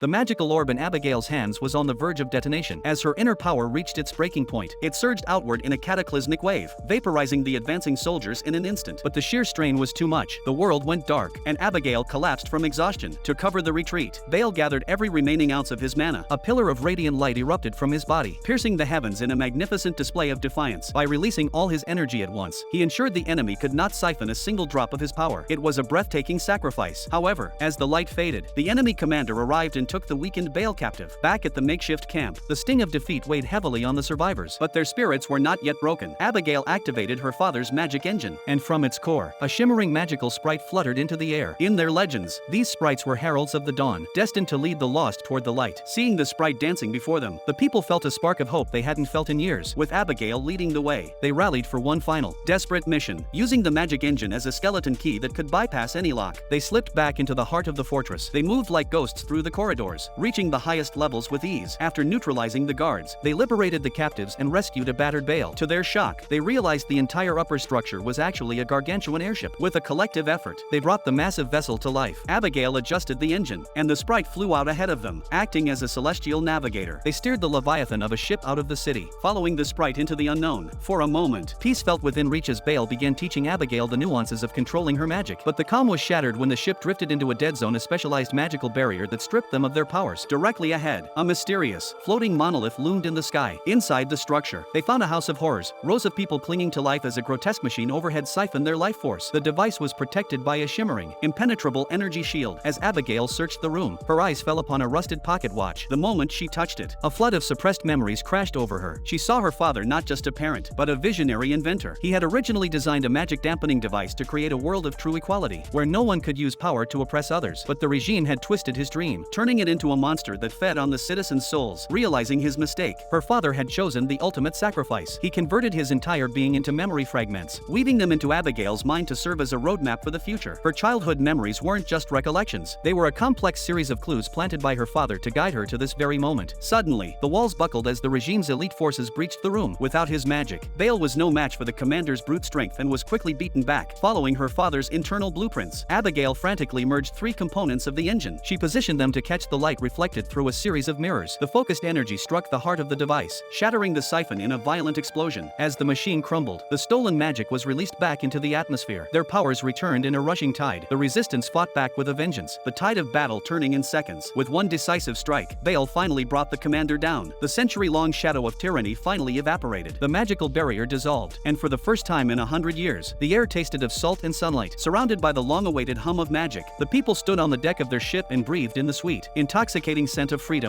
The magical orb in Abigail's hands was on the verge of detonation. As her inner power reached its breaking point, it surged outward in a cataclysmic wave, vaporizing the advancing soldiers in an instant. But the sheer strain was too much. The world went dark, and Abigail collapsed from exhaustion. To cover the retreat, Baal gathered every remaining ounce of his mana. A pillar of radiant light erupted from his body, piercing the heavens in a magnificent display of defiance. By releasing all his energy at once, he ensured the enemy could not siphon a single drop of his power. It was a breathtaking sacrifice. However, as the light faded, the enemy commander arrived and took the weakened Baal captive. Back at the makeshift camp, the sting of defeat weighed heavily on the survivors, but their spirits were not yet broken. Abigail activated her father's magic engine, and from its core, a shimmering magical sprite fluttered into the air. In their legends, these sprites were heralds of the dawn, destined to lead the lost toward the light. Seeing the sprite dancing before them, the people felt a spark of hope they hadn't felt in years. With Abigail leading the way, they rallied for one final, desperate mission. Using the magic engine as a skeleton key that could bypass any lock, they slipped back into the heart of the fortress. They moved like ghosts through the corridors, reaching the highest levels with ease. After neutralizing the guards, they liberated the captives and rescued a battered Baal. To their shock, they realized the entire upper structure was actually a gargantuan airship. With a collective effort, they brought the massive vessel to life. Abigail adjusted the engine, and the sprite flew out ahead of them, acting as a celestial navigator. They steered the leviathan of a ship out of the city, following the sprite into the unknown. For a moment, peace felt within reach as Baal began teaching Abigail the nuances of controlling her magic. But the calm was shattered when the ship drifted into a dead zone, a specialized magical barrier that stripped them of their powers. Directly ahead, a mysterious, floating monolith loomed in the sky. Inside the structure, they found a house of horrors, rows of people clinging to life as a grotesque machine overhead siphoned their life force. The device was protected by a shimmering, impenetrable energy shield. As Abigail searched the room, her eyes fell upon a rusted pocket watch. The moment she touched it, a flood of suppressed memories crashed over her. She saw her father not just a parent, but a visionary inventor. He had originally designed a magic dampening device to create a world of true equality, where no one could use power to oppress others. But the regime had twisted his dream, turning it into a monster that fed on the citizens' souls. Realizing his mistake, her father had chosen the ultimate sacrifice. He converted his entire being into memory fragments, weaving them into Abigail's mind to serve as a roadmap for the future. Her childhood memories weren't just recollections. They were a complex series of clues planted by her father to guide her to this very moment. Suddenly, the walls buckled as the regime's elite forces breached the room. Without his magic, Baal was no match for the commander's brute strength and was quickly beaten back. Following her father's internal blueprints, Abigail frantically merged three components of the engine. She positioned them to catch the light reflected through a series of mirrors. The focused energy struck the heart of the device, shattering the siphon in a violent explosion. As the machine crumbled, the stolen magic was released back into the atmosphere. Their powers returned in a rushing tide. The resistance fought back with a vengeance, the tide of battle turning in seconds. With one decisive strike, Baal finally brought the commander down. The century-long shadow of tyranny finally evaporated. The magical barrier dissolved, and for the first time in 100 years, the air tasted of salt and sunlight. Surrounded by the long-awaited hum of magic, the people stood on the deck of their ship and breathed in the sweet, intoxicating scent of freedom.